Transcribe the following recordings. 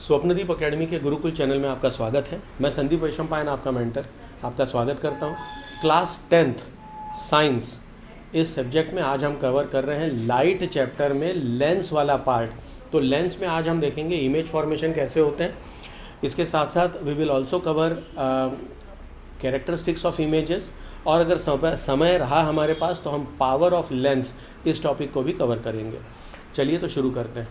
Swapnadeep academy के Gurukul channel में आपका स्वागत है। मैं संदीप वैशंपायन, आपका मेंटर, आपका स्वागत करता हूं। क्लास 10th साइंस इस सब्जेक्ट में आज हम कवर कर रहे हैं लाइट चैप्टर में लेंस वाला पार्ट। तो लेंस में आज हम देखेंगे इमेज फॉर्मेशन कैसे होते हैं। इसके साथ साथ we will also cover characteristics of images, और अगर समय रहा हमारे पास तो हम पावर ऑफ लेंस इस टॉपिक को भी कवर करेंगे। चलिए तो शुरू करते हैं।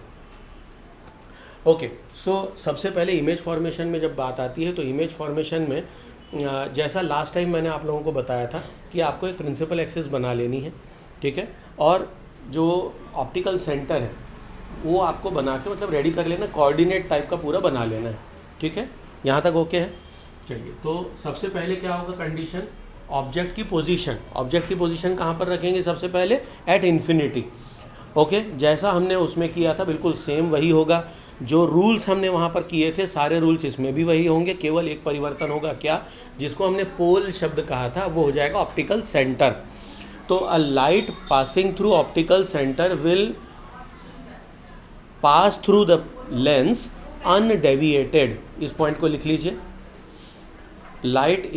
ओके, सो सबसे पहले इमेज फॉर्मेशन में जब बात आती है तो इमेज फॉर्मेशन में जैसा लास्ट टाइम मैंने आप लोगों को बताया था कि आपको एक प्रिंसिपल एक्सिस बना लेनी है, ठीक है, और जो ऑप्टिकल सेंटर है वो आपको बना के मतलब रेडी कर लेना, कोऑर्डिनेट टाइप का पूरा बना लेना है, ठीक है। यहाँ तक ओके है। चलिए, तो सबसे पहले क्या होगा कंडीशन, ऑब्जेक्ट की पोजीशन। ऑब्जेक्ट की पोजीशन कहाँ पर रखेंगे? सबसे पहले एट इन्फिनिटी। ओके, जैसा हमने उसमें किया था बिल्कुल सेम वही होगा। जो रूल्स हमने वहाँ पर किए थे सारे रूल्स इसमें भी वही होंगे। केवल एक परिवर्तन होगा, क्या? जिसको हमने पोल शब्द कहा था वो हो जाएगा ऑप्टिकल सेंटर। तो a light passing through optical centre will pass through the lens undeviated. इस पॉइंट को लिख लीजिए। Light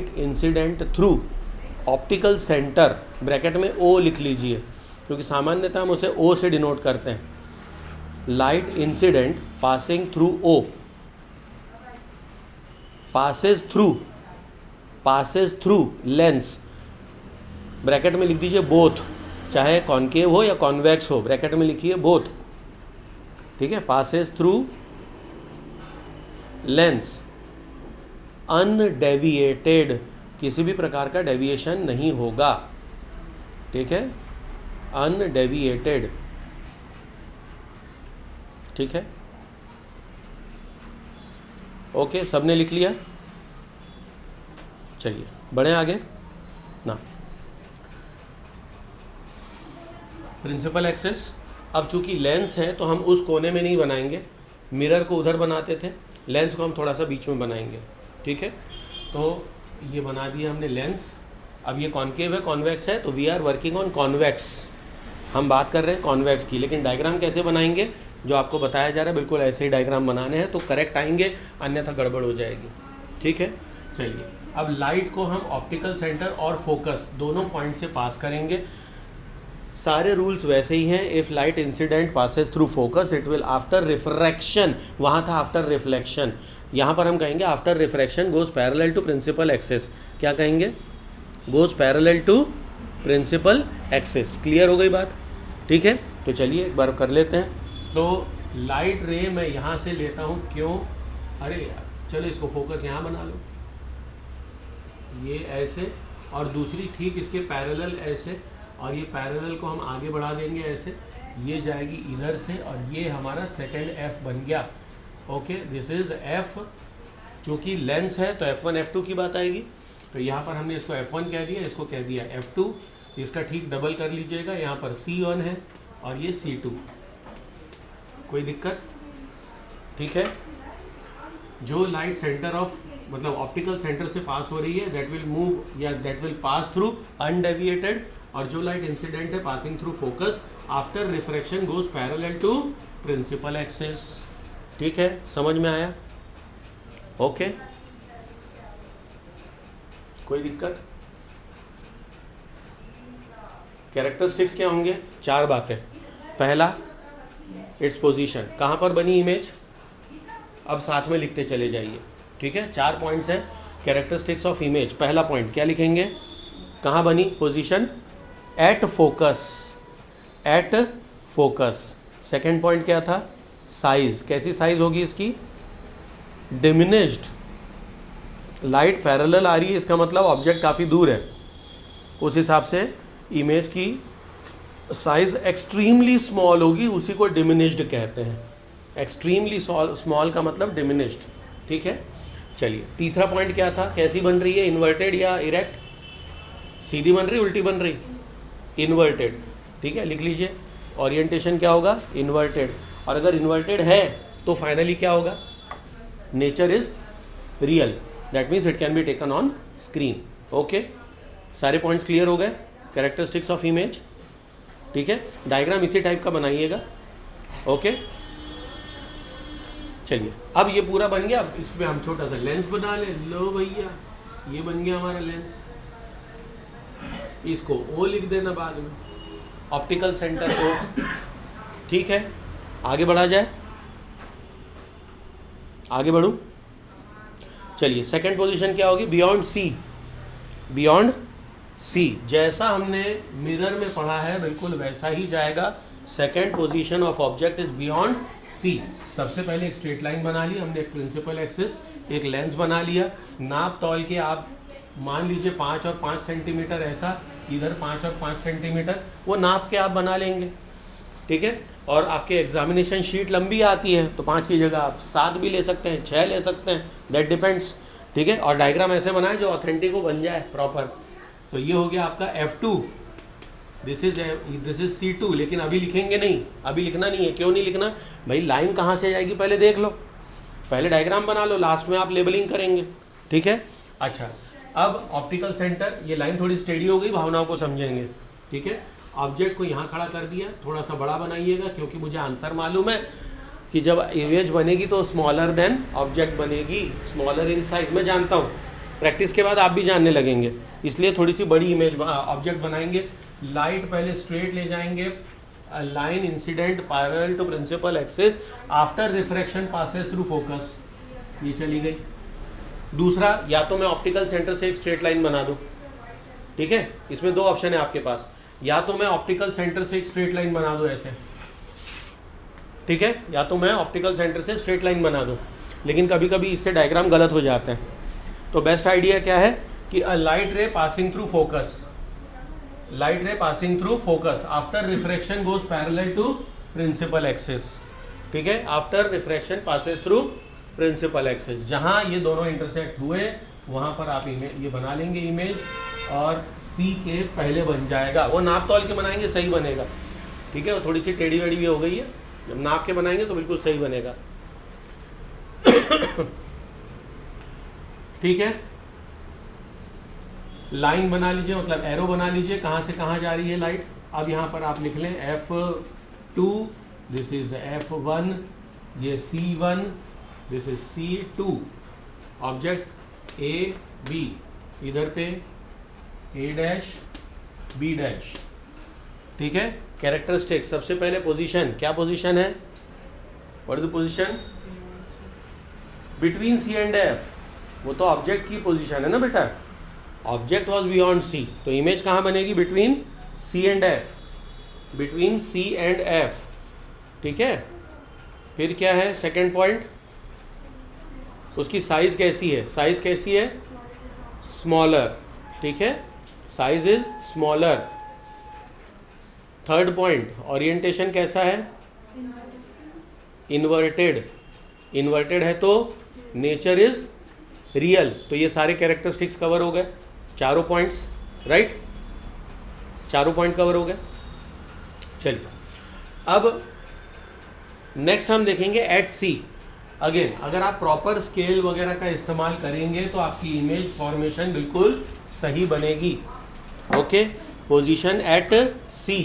incident through optical centre, bracket में ओ लिख लीजिए क्योंकि सामान्यतः हम उसे ओ से डिनोट करते हैं। Light incident passing through O, passes through lens, bracket में लिख दीजिए बोथ, चाहे कॉनकेव हो या कॉन्वेक्स हो, ब्रैकेट में लिखिए बोथ, ठीक है। पासेस थ्रू लेंस अनडेविएटेड, किसी भी प्रकार का डेविएशन नहीं होगा, ठीक है, अनडेविएटेड, ठीक है। ओके, सबने लिख लिया। चलिए बढ़े आगे ना। प्रिंसिपल एक्सिस, अब चूंकि लेंस है तो हम उस कोने में नहीं बनाएंगे, मिरर को उधर बनाते थे, लेंस को हम थोड़ा सा बीच में बनाएंगे, ठीक है। तो ये बना दिया हमने लेंस। अब ये कॉनकेव है, कॉन्वेक्स है, तो we are working on convex. हम बात कर रहे हैं कॉन्वेक्स की, लेकिन डायग्राम कैसे बनाएंगे जो आपको बताया जा रहा है बिल्कुल ऐसे ही डायग्राम बनाने हैं तो करेक्ट आएंगे, अन्यथा गड़बड़ हो जाएगी, ठीक है। चलिए, अब लाइट को हम ऑप्टिकल सेंटर और फोकस दोनों पॉइंट से पास करेंगे। सारे रूल्स वैसे ही हैं। If light incident passes through focus it will after refraction, वहाँ था आफ्टर रिफ्लेक्शन, यहाँ पर हम कहेंगे after refraction goes parallel to principal axis. क्या कहेंगे? Goes parallel to principal axis. Clear हो गई बात? ठीक है, तो चलिए एक बार कर लेते हैं। तो लाइट रे मैं यहाँ से लेता हूँ, क्यों? अरे यार, चलो इसको फोकस यहाँ बना लो, ये ऐसे, और दूसरी ठीक इसके पैरेलल ऐसे, और ये पैरेलल को हम आगे बढ़ा देंगे ऐसे, ये जाएगी इधर से, और ये हमारा सेकेंड एफ बन गया। Okay, this is F. चूँकि लेंस है तो F1 F2 की बात आएगी, तो यहाँ पर हमने इसको F1 कह दिया, इसको कह दिया F2। इसका ठीक डबल कर लीजिएगा, यहाँ पर C1 है और ये C2। कोई दिक्कत? ठीक है। जो लाइट सेंटर ऑफ मतलब ऑप्टिकल सेंटर से पास हो रही है दैट विल मूव या that will pass through undeviated, और जो लाइट इंसिडेंट है passing through focus after refraction goes parallel to principal axis. ठीक है, समझ में आया? ओके, कोई दिक्कत? कैरेक्टरिस्टिक्स क्या होंगे? 4 बातें। पहला, इट्स पोजीशन, कहाँ पर बनी इमेज, अब साथ में लिखते चले जाइए, ठीक है। 4 पॉइंट्स हैं कैरेक्टरिस्टिक्स ऑफ इमेज। पहला पॉइंट क्या लिखेंगे? कहाँ बनी position? At focus. Second point क्या था? साइज। कैसी साइज होगी इसकी? डिमिनिश्ड। लाइट पैरेलल आ रही है, इसका मतलब ऑब्जेक्ट काफ़ी दूर है, उस हिसाब से इमेज की साइज एक्सट्रीमली स्मॉल होगी, उसी को डिमिनिश्ड कहते हैं। एक्सट्रीमली स्मॉल का मतलब डिमिनिश्ड, ठीक है। चलिए, तीसरा पॉइंट क्या था? कैसी बन रही है, इन्वर्टेड या इरेक्ट? सीधी बन रही, उल्टी बन रही? इन्वर्टेड, ठीक है, लिख लीजिए। ओरिएंटेशन क्या होगा? इन्वर्टेड। और अगर इन्वर्टेड है तो फाइनली क्या होगा? Nature is real, that means it can be taken on screen. Okay, सारे पॉइंट्स क्लियर हो गए? Characteristics of image. ठीक है, डायग्राम इसी टाइप का बनाइएगा। ओके, चलिए अब ये पूरा बन गया। अब इसमें हम छोटा सा लेंस बना ले। लो भैया, ये बन गया हमारा लेंस। इसको ओ लिख देना बाद में, ऑप्टिकल सेंटर ओ। ठीक है, आगे बढ़ा जाए, आगे बढ़ूं। चलिए, सेकंड पोजीशन क्या होगी? बियॉन्ड सी। बियॉन्ड सी, जैसा हमने मिरर में पढ़ा है बिल्कुल वैसा ही जाएगा। Second position of object is beyond C. सबसे पहले एक स्ट्रेट लाइन बना ली हमने, एक प्रिंसिपल एक्सिस, एक लेंस बना लिया। नाप तौल के आप मान लीजिए 5 और 5 सेंटीमीटर, ऐसा इधर 5 और 5 सेंटीमीटर, वो नाप के आप बना लेंगे। ठीक है, और आपके एग्जामिनेशन शीट लंबी आती है तो 5 की जगह आप 7 भी ले सकते हैं, 6 ले सकते हैं, दैट डिपेंड्स। ठीक है, और डायग्राम ऐसे बनाए जो ऑथेंटिक हो, बन जाए प्रॉपर। तो ये हो गया आपका F2, दिस इज C2। लेकिन अभी लिखेंगे नहीं, अभी लिखना नहीं है। क्यों नहीं लिखना भाई? लाइन कहाँ से जाएगी पहले देख लो, पहले डायग्राम बना लो, लास्ट में आप लेबलिंग करेंगे। ठीक है, अच्छा अब ऑप्टिकल सेंटर, ये लाइन थोड़ी स्टेडी हो गई, भावनाओं को समझेंगे। ठीक है, ऑब्जेक्ट को यहाँ खड़ा कर दिया, थोड़ा सा बड़ा बनाइएगा क्योंकि मुझे आंसर मालूम है कि जब इमेज बनेगी तो स्मॉलर देन ऑब्जेक्ट बनेगी, स्मॉलर इन साइज। मैं जानता हूँ, प्रैक्टिस के बाद आप भी जानने लगेंगे, इसलिए थोड़ी सी बड़ी इमेज ऑब्जेक्ट बनाएंगे। लाइट पहले स्ट्रेट ले जाएंगे, line incident parallel to principal axis after refraction passes through focus, ये चली गई। दूसरा, या तो मैं ऑप्टिकल सेंटर से एक स्ट्रेट लाइन बना दूं। ठीक है, इसमें 2 ऑप्शन है आपके पास, या तो मैं ऑप्टिकल सेंटर से एक स्ट्रेट लाइन बना दूं ऐसे। ठीक है, या तो मैं ऑप्टिकल सेंटर से स्ट्रेट लाइन बना दूं, लेकिन कभी कभी इससे डायग्राम गलत हो जाते हैं। तो बेस्ट आइडिया क्या है कि a light ray passing through focus, light ray passing through focus after refraction goes parallel to principal axis. ठीक है, after refraction passes through principal axis, जहाँ ये दोनों इंटरसेक्ट हुए वहाँ पर आप इमेज ये बना लेंगे इमेज, और सी के पहले बन जाएगा। वो नाप तौल के बनाएंगे सही बनेगा। ठीक है, वो थोड़ी सी टेढ़ी वेढ़ी भी हो गई है, जब नाप के बनाएंगे तो बिल्कुल सही बनेगा। ठीक है, लाइन बना लीजिए, मतलब एरो बना लीजिए, कहाँ से कहाँ जा रही है लाइट। अब यहाँ पर आप लिख लें F2, दिस इज F1, ये C1, this is C2। Object A B, इधर पे A डैश B डैश। ठीक है, कैरेक्टरिस्टिक, सबसे पहले पोजीशन, क्या पोजीशन है? What is the position? Between C and F। वो तो ऑब्जेक्ट की पोजीशन है ना बेटा, ऑब्जेक्ट वॉज बियॉन्ड सी, तो इमेज कहाँ बनेगी? Between C and F, between C and F। ठीक है, फिर क्या है सेकेंड पॉइंट? उसकी साइज कैसी है? साइज कैसी है? स्मॉलर। ठीक है, size is smaller. Third point, orientation कैसा है? इन्वर्टेड। इन्वर्टेड है तो नेचर इज रियल। तो ये सारे कैरेक्टरिस्टिक्स कवर हो गए, चारों पॉइंट्स, राइट? चारों पॉइंट कवर हो गए। चलिए, अब नेक्स्ट हम देखेंगे एट सी। अगेन, अगर आप प्रॉपर स्केल वगैरह का इस्तेमाल करेंगे तो आपकी इमेज फॉर्मेशन बिल्कुल सही बनेगी। ओके, पोजीशन एट सी।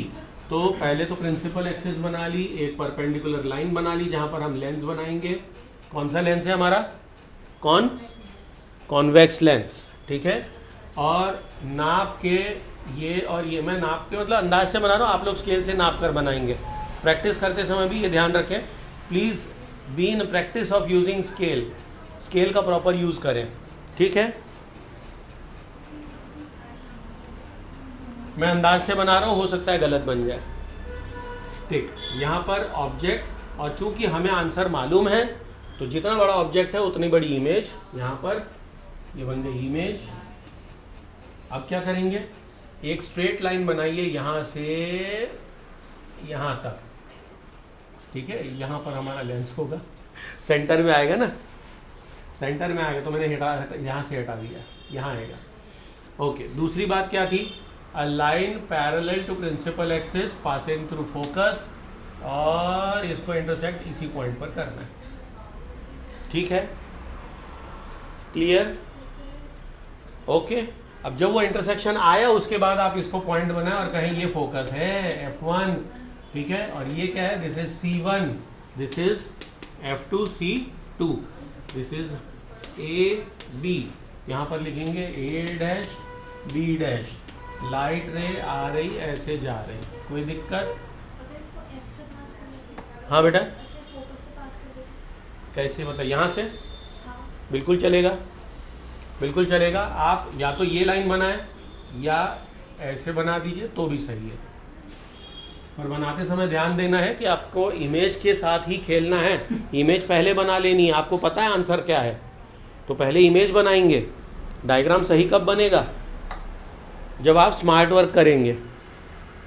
तो पहले तो प्रिंसिपल एक्सिस बना ली, एक परपेंडिकुलर लाइन बना ली जहाँ पर हम लेंस बनाएंगे। कौन सा लेंस है हमारा? Convex lens. ठीक है, और नाप के ये और ये, मैं नाप के मतलब अंदाज से बना रहा हूँ, आप लोग स्केल से नाप कर बनाएंगे। प्रैक्टिस करते समय भी ये ध्यान रखें, please be in practice of using scale, scale का प्रॉपर यूज़ करें। ठीक है, मैं अंदाज से बना रहा हूँ, हो सकता है गलत बन जाए। ठीक, यहाँ पर ऑब्जेक्ट, और चूंकि हमें आंसर मालूम है तो जितना बड़ा ऑब्जेक्ट है उतनी बड़ी इमेज। यहाँ पर ये बन गई इमेज। अब क्या करेंगे? एक स्ट्रेट लाइन बनाइए यहाँ से यहाँ तक। ठीक है, यहाँ पर हमारा लेंस होगा, सेंटर में आएगा ना, सेंटर में आएगा, तो मैंने यहाँ से हटा दिया, यहाँ आएगा। ओके, दूसरी बात क्या थी? A line parallel to principal axis passing through focus, और इसको इंटरसेक्ट इसी पॉइंट पर करना है। ठीक है, क्लियर? ओके, अब जब वो इंटरसेक्शन आया उसके बाद आप इसको पॉइंट बनाए और कहें ये फोकस है F1, ठीक है, और ये क्या है, this is C1, this is F2 C2, this is AB, यहाँ पर लिखेंगे A dash B dash, light ray आ रही ऐसे जा रही, कोई दिक्कत? हाँ बेटा कैसे, मतलब यहाँ से? बिल्कुल चलेगा, बिल्कुल चलेगा। आप या तो ये लाइन बनाएं या ऐसे बना दीजिए तो भी सही है, पर बनाते समय ध्यान देना है कि आपको इमेज के साथ ही खेलना है। इमेज पहले बना लेनी है, आपको पता है आंसर क्या है, तो पहले इमेज बनाएंगे। डायग्राम सही कब बनेगा? जब आप स्मार्ट वर्क करेंगे,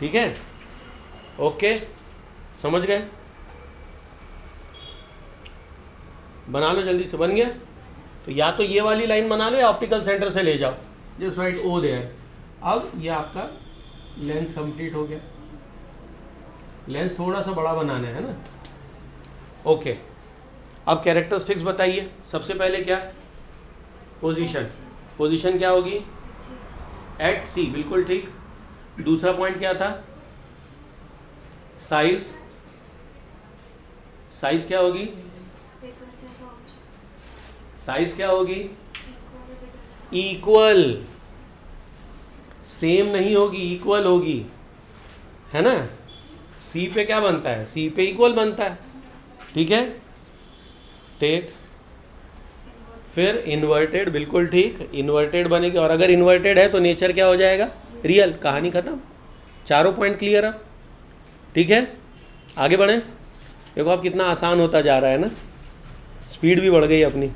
ठीक है, ओके, समझ गए? बना लो जल्दी से, बन गया? तो या तो ये वाली लाइन बना लो या ऑप्टिकल सेंटर से ले जाओ, जस्ट राइट ओ देयर। अब ये आपका लेंस कंप्लीट हो गया। लेंस थोड़ा सा बड़ा बनाना है ना, ओके। अब कैरेक्टरिस्टिक्स बताइए। सबसे पहले क्या? पोजीशन। पोजीशन क्या होगी? एट सी, बिल्कुल ठीक। दूसरा पॉइंट क्या था? साइज। साइज क्या होगी? साइज क्या होगी? इक्वल। सेम नहीं होगी, इक्वल होगी, है ना। सी पे क्या बनता है? सी पे इक्वल बनता है, ठीक है। टेक, फिर इन्वर्टेड, बिल्कुल ठीक, इन्वर्टेड बनेगी। और अगर इन्वर्टेड है तो नेचर क्या हो जाएगा? रियल। कहानी खत्म। चारों पॉइंट क्लियर है, ठीक है। आगे बढ़े। देखो अब कितना आसान होता जा रहा है ना, स्पीड भी बढ़ गई अपनी।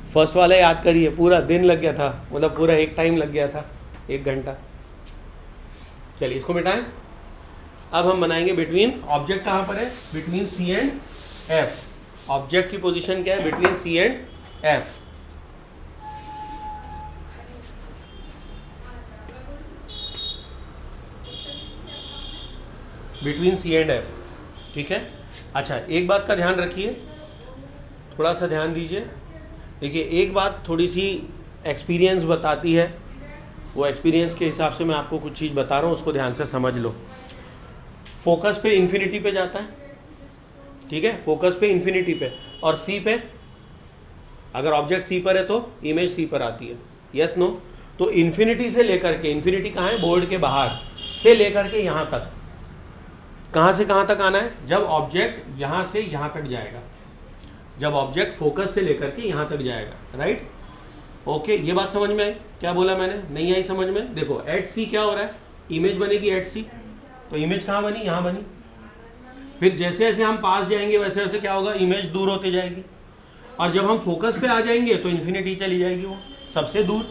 फर्स्ट वाला याद करिए, पूरा दिन लग गया था, मतलब पूरा एक टाइम लग गया था, 1 घंटा। चलिए इसको मिटाएं। अब हम बनाएंगे बिटवीन। ऑब्जेक्ट कहाँ पर है? Between C and F. Object की पोजीशन क्या है? Between C and F. Between C and F, ठीक है। अच्छा, एक बात का ध्यान रखिए, थोड़ा सा ध्यान दीजिए। देखिए एक बात थोड़ी सी एक्सपीरियंस बताती है, वो एक्सपीरियंस के हिसाब से मैं आपको कुछ चीज़ बता रहा हूँ, उसको ध्यान से समझ लो। फोकस पे इन्फिनिटी पे जाता है, ठीक है, फोकस पे इन्फिनिटी पे, और सी पे, अगर ऑब्जेक्ट सी पर है तो इमेज सी पर आती है, यस नो। तो इन्फिनिटी से लेकर के, इन्फिनिटी कहाँ है? बोर्ड के बाहर से लेकर के यहाँ तक। कहाँ से कहाँ तक आना है? जब ऑब्जेक्ट यहाँ से यहाँ तक जाएगा, जब ऑब्जेक्ट फोकस से लेकर के यहाँ तक जाएगा, राइट। ओके, ये बात समझ में आई? क्या बोला मैंने? नहीं आई समझ में? देखो एट सी क्या हो रहा है? इमेज बनेगी एट सी, तो इमेज कहाँ बनी? यहाँ बनी। फिर जैसे जैसे हम पास जाएंगे वैसे वैसे क्या होगा? इमेज दूर होती जाएगी, और जब हम फोकस पे आ जाएंगे तो इन्फिनिटी चली जाएगी, वो सबसे दूर।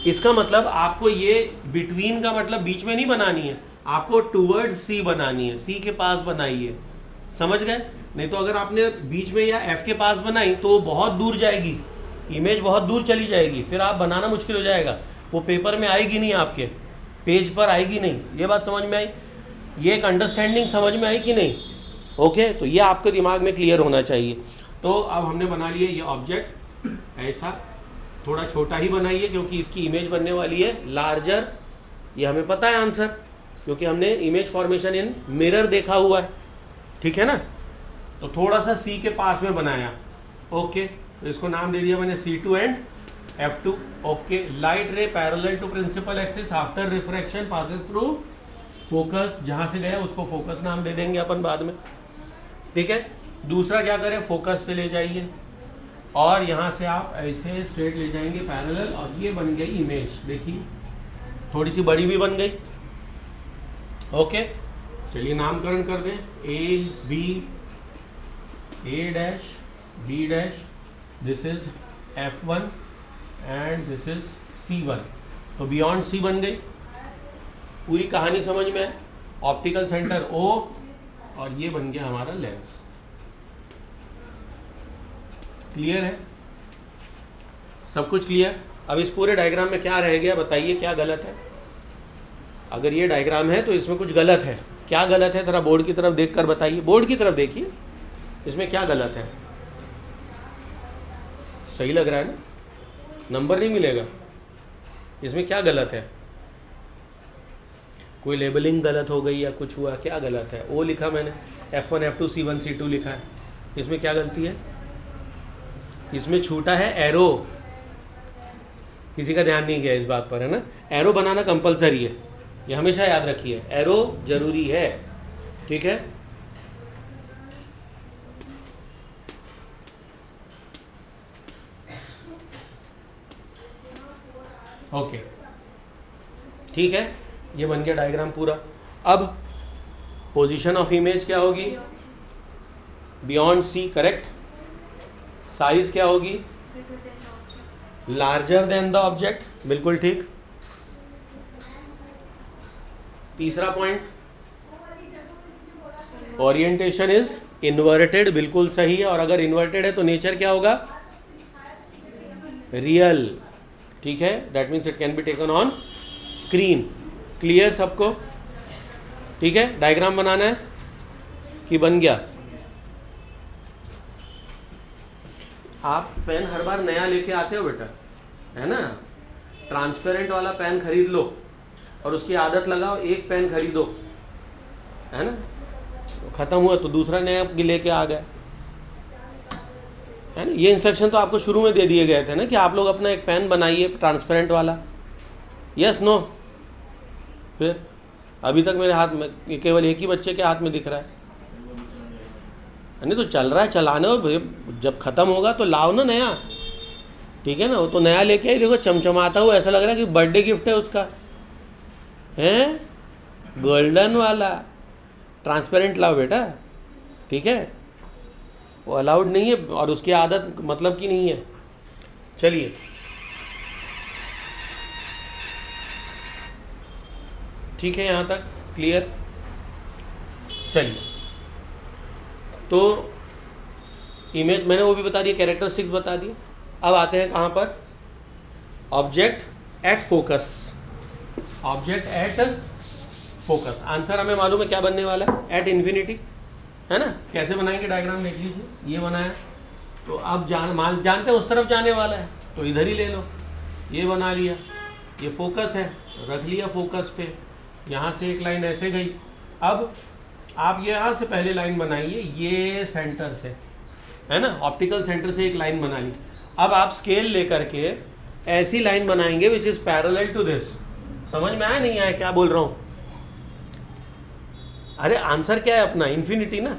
इसका मतलब आपको ये बिटवीन का मतलब बीच में नहीं बनानी है, आपको टूवर्ड्स सी बनानी है, सी के पास बनाइए, समझ गए? नहीं तो अगर आपने बीच में या एफ के पास बनाई तो वो बहुत दूर जाएगी, इमेज बहुत दूर चली जाएगी, फिर आप बनाना मुश्किल हो जाएगा, वो पेपर में आएगी नहीं, आपके पेज पर आएगी नहीं। ये बात समझ में आई? ये एक अंडरस्टैंडिंग समझ में आई कि नहीं? ओके, तो ये आपके दिमाग में क्लियर होना चाहिए। तो अब हमने बना लिया ये ऑब्जेक्ट, ऐसा थोड़ा छोटा ही बनाइए क्योंकि इसकी इमेज बनने वाली है लार्जर। ये हमें पता है आंसर, क्योंकि हमने इमेज फॉर्मेशन इन मिरर देखा हुआ है, ठीक है ना। तो थोड़ा सा सी के पास में बनाया, ओके, तो इसको नाम दे दिया मैंने C2 and F2, okay. Light ray parallel to principal axis after refraction passes through focus, जहाँ से गया उसको फोकस नाम दे देंगे अपन बाद में, ठीक है। दूसरा क्या करें? फोकस से ले जाइए और यहाँ से आप ऐसे स्ट्रेट ले जाएंगे पैरेलल, और ये बन गई इमेज। देखिए थोड़ी सी बड़ी भी बन गई, ओके। चलिए नामकरण कर दें, A dash B dash, this is F1 and this is C1। तो बियॉन्ड C बन गई। पूरी कहानी समझ में है? ऑप्टिकल सेंटर O, और ये बन गया हमारा लेंस। क्लियर है? सब कुछ क्लियर? अब इस पूरे डायग्राम में क्या रह गया बताइए, क्या गलत है? अगर ये डायग्राम है तो इसमें कुछ गलत है। क्या गलत है? थोड़ा बोर्ड की तरफ देखकर बताइए, बोर्ड की तरफ देखिए, इसमें क्या गलत है? सही लग रहा है ना? नंबर नहीं मिलेगा, इसमें क्या गलत है? कोई लेबलिंग गलत हो गई या कुछ हुआ, क्या गलत है? ओ लिखा मैंने, F1 F2 C1 C2 लिखा है, इसमें क्या गलती है? इसमें छूटा है एरो, किसी का ध्यान नहीं गया इस बात पर, है ना? एरो बनाना कंपलसरी है, ये हमेशा याद रखिए, एरो जरूरी है, ठीक है? ओके, ठीक है, ये बन गया डायग्राम पूरा। अब पोजीशन ऑफ इमेज क्या होगी? बियॉन्ड सी, करेक्ट। साइज क्या होगी? लार्जर देन द ऑब्जेक्ट, बिल्कुल ठीक। तीसरा पॉइंट, ओरिएंटेशन इज इन्वर्टेड, बिल्कुल सही है, और अगर इन्वर्टेड है तो नेचर क्या होगा? रियल, ठीक है, that means it can be taken on screen. Clear सबको? ठीक है, डायग्राम बनाना है कि बन गया? आप पेन हर बार नया लेके आते हो बेटा, है ना? ट्रांसपेरेंट वाला पेन खरीद लो और उसकी आदत लगाओ, एक पेन खरीदो, है ना? ख़त्म हुआ तो दूसरा नया लेके आ गए, है ना? ये इंस्ट्रक्शन तो आपको शुरू में दे दिए गए थे ना कि आप लोग अपना एक पेन बनाइए ट्रांसपेरेंट वाला। Yes no? फिर अभी तक मेरे हाथ में केवल एक ही बच्चे के हाथ में दिख रहा है, नहीं तो चल रहा है, चलाने, और जब ख़त्म होगा तो लाओ ना नया, ठीक है ना? वो तो नया लेके आई, देखो चमचमाता हुआ, ऐसा लग रहा है कि बर्थडे गिफ्ट है उसका, हैं? गोल्डन वाला ट्रांसपेरेंट लाओ बेटा, ठीक है? वो अलाउड नहीं है और उसकी आदत मतलब की नहीं है। चलिए, ठीक है, यहाँ तक क्लियर? चलिए, तो इमेज मैंने वो भी बता दिया, कैरेक्टरिस्टिक्स बता दिए। अब आते हैं कहाँ पर? Object at focus, object at focus. Answer हमें मालूम है क्या बनने वाला है, एट इन्फिनिटी, है ना? कैसे बनाएंगे डायग्राम देख लीजिए, ये बनाया तो अब जानते हैं उस तरफ जाने वाला है तो इधर ही ले लो, ये बना लिया, ये फोकस है, रख लिया फोकस पे, यहाँ से एक लाइन ऐसे गई। अब आप ये यहाँ से पहले लाइन बनाइए, ये सेंटर से, है ना? ऑप्टिकल सेंटर से एक लाइन बना ली। अब आप स्केल लेकर के ऐसी लाइन बनाएंगे which is parallel to this. समझ में आया नहीं आया क्या बोल रहा हूँ? अरे आंसर क्या है अपना? इन्फिनिटी ना।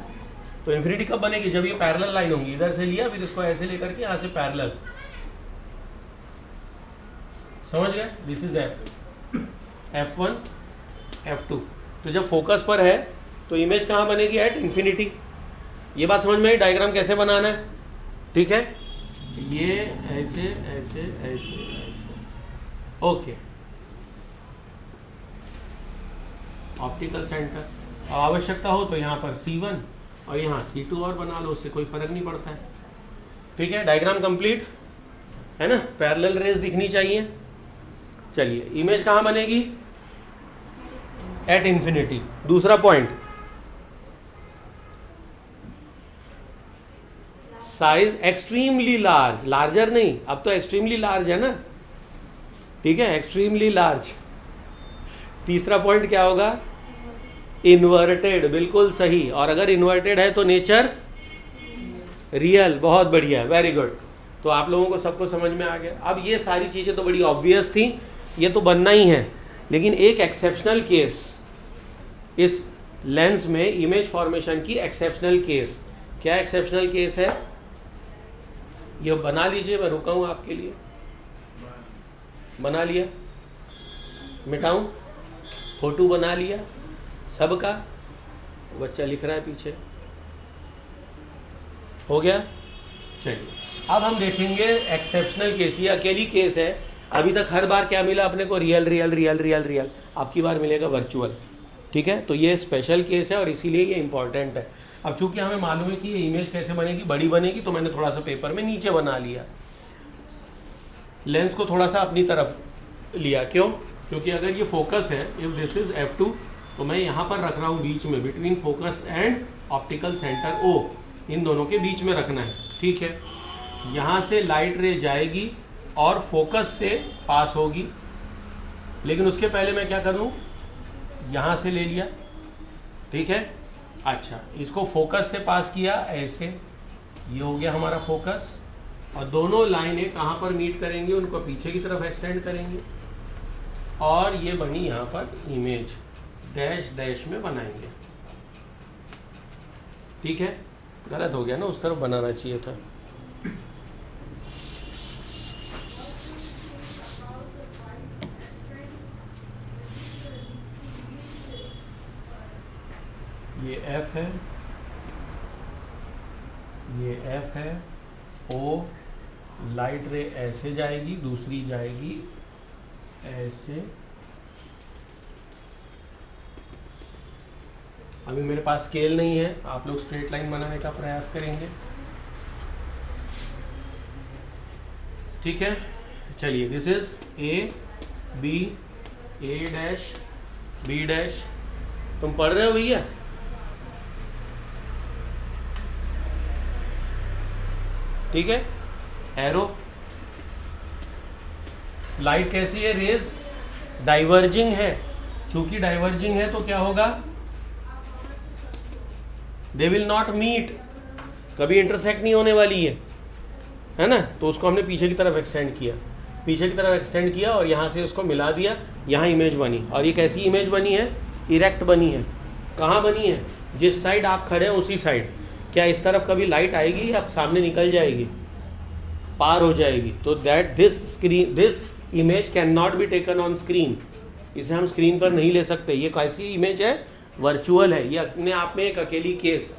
तो इन्फिनिटी कब बनेगी? जब ये पैरेलल लाइन होंगी, इधर से लिया फिर इसको ऐसे लेकर के यहाँ से पैरेलल, समझ गए? This is F1 F2। तो जब फोकस पर है तो इमेज कहाँ बनेगी? At infinity. ये बात समझ में आई? डायग्राम कैसे बनाना है, ठीक है? ये ऐसे ऐसे ऐसे ऐसे, ओके। ऑप्टिकल सेंटर, आवश्यकता हो तो यहाँ पर C1 और यहाँ C2 और बना लो, उससे कोई फर्क नहीं पड़ता है, ठीक है? डायग्राम कंप्लीट है ना? पैरेलल रेज दिखनी चाहिए। चलिए, इमेज कहाँ बनेगी? At infinity. दूसरा point, size extremely large, larger नहीं, अब तो एक्सट्रीमली लार्ज है ना, ठीक है? Extremely large. तीसरा पॉइंट क्या होगा? इन्वर्टेड, बिल्कुल सही। और अगर इन्वर्टेड है तो नेचर रियल, बहुत बढ़िया, वेरी गुड। तो आप लोगों को सबको समझ में आ गया। अब ये सारी चीज़ें तो बड़ी ऑब्वियस थी, ये तो बनना ही है, लेकिन एक एक्सेप्शनल केस इस लेंस में, इमेज फॉर्मेशन की एक्सेप्शनल केस, क्या एक्सेप्शनल केस है? ये बना लीजिए, मैं रुका हूँ आपके लिए। बना लिया, मिटाऊं? फोटो बना लिया सबका, बच्चा लिख रहा है पीछे, हो गया? चलिए, अब हम देखेंगे एक्सेप्शनल केस। ये अकेली केस है, अभी तक हर बार क्या मिला अपने को? Real real real real real. आपकी बार मिलेगा वर्चुअल, ठीक है? तो ये स्पेशल केस है और इसीलिए ये इंपॉर्टेंट है। अब चूंकि हमें मालूम है कि ये इमेज कैसे बनेगी, बड़ी बनेगी, तो मैंने थोड़ा सा पेपर में नीचे बना लिया, लेंस को थोड़ा सा अपनी तरफ लिया। क्यों? क्योंकि अगर ये फोकस है, इफ दिस इज F2, तो मैं यहाँ पर रख रहा हूँ बीच में, between focus and optical centre O, इन दोनों के बीच में रखना है, ठीक है? यहाँ से लाइट रे जाएगी और फोकस से पास होगी, लेकिन उसके पहले मैं क्या करूँ, यहाँ से ले लिया, ठीक है। अच्छा, इसको फोकस से पास किया ऐसे, ये हो गया हमारा फोकस, और दोनों लाइनें कहाँ पर मीट करेंगी, उनको पीछे की तरफ एक्सटेंड करेंगे, और ये बनी यहाँ पर इमेज, डैश डैश में बनाएंगे, ठीक है। गलत हो गया ना, उस तरफ बनाना चाहिए था। ये F है, ये F है, O, लाइट रे ऐसे जाएगी, दूसरी जाएगी ऐसे। अभी मेरे पास स्केल नहीं है, आप लोग स्ट्रेट लाइन बनाने का प्रयास करेंगे, ठीक है। चलिए, this is A B, A dash B dash. तुम पढ़ रहे हो भैया? ठीक है। एरो, लाइट कैसी है, रेज डाइवर्जिंग है, चूंकि डाइवर्जिंग है तो क्या होगा, दे विल नॉट मीट, कभी इंटरसेक्ट नहीं होने वाली है ना। तो उसको हमने पीछे की तरफ एक्सटेंड किया, पीछे की तरफ एक्सटेंड किया, और यहाँ से उसको मिला दिया, यहाँ इमेज बनी। और ये कैसी इमेज बनी है, इरेक्ट बनी है। कहाँ बनी है, जिस साइड आप खड़े हैं उसी साइड। क्या इस तरफ कभी लाइट आएगी या सामने निकल जाएगी, पार हो जाएगी? तो that this image can not be taken on screen, इसे हम स्क्रीन पर नहीं ले सकते। ये कैसी इमेज है, वर्चुअल है। ये अपने आप में एक अकेली केस,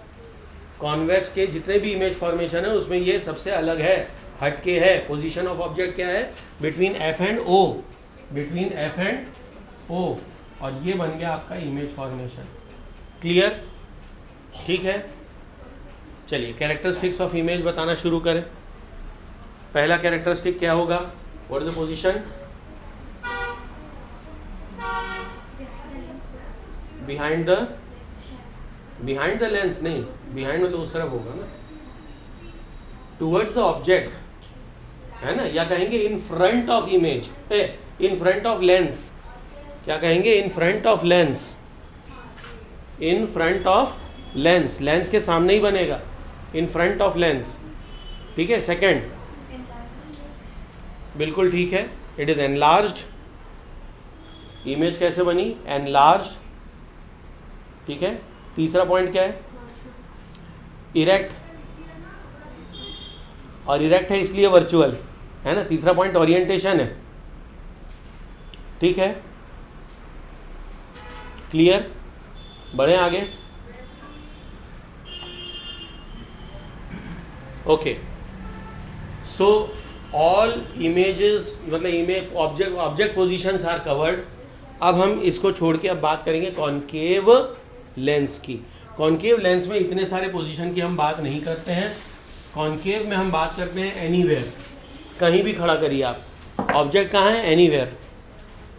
कॉन्वेक्स के जितने भी इमेज फॉर्मेशन है उसमें ये सबसे अलग है, हटके है। पोजीशन ऑफ ऑब्जेक्ट क्या है, between F and O, between F and O, और ये बन गया आपका इमेज फॉर्मेशन। क्लियर? ठीक है। चलिए, कैरेक्टरिस्टिक्स ऑफ इमेज बताना शुरू करें। पहला कैरेक्टरिस्टिक क्या होगा, what is the position, behind the lens, नहीं बिहाइंड मतलब उस तरफ होगा ना, टूवर्ड्स द ऑब्जेक्ट, है ना, या कहेंगे इन front of image, in front of lens. क्या कहेंगे, इन front of lens, in front of lens, lens के सामने ही बनेगा, इन फ्रंट ऑफ लेंस, ठीक है। सेकंड, बिल्कुल ठीक है, इट इज एनलार्ज्ड। इमेज कैसे बनी, एनलार्ज्ड, ठीक है। तीसरा पॉइंट क्या है, इरेक्ट, और इरेक्ट है इसलिए वर्चुअल, है ना। तीसरा पॉइंट ओरिएंटेशन है, ठीक है। क्लियर? बढ़े आगे। ओके, सो ऑल इमेजेस, मतलब image object positions are covered. अब हम इसको छोड़ के अब बात करेंगे कॉनकेव लेंस की। कॉनकेव लेंस में इतने सारे पोजीशन की हम बात नहीं करते हैं। कॉनकेव में हम बात करते हैं एनीवेयर, कहीं भी खड़ा करिए आप, ऑब्जेक्ट कहाँ है, एनीवेयर,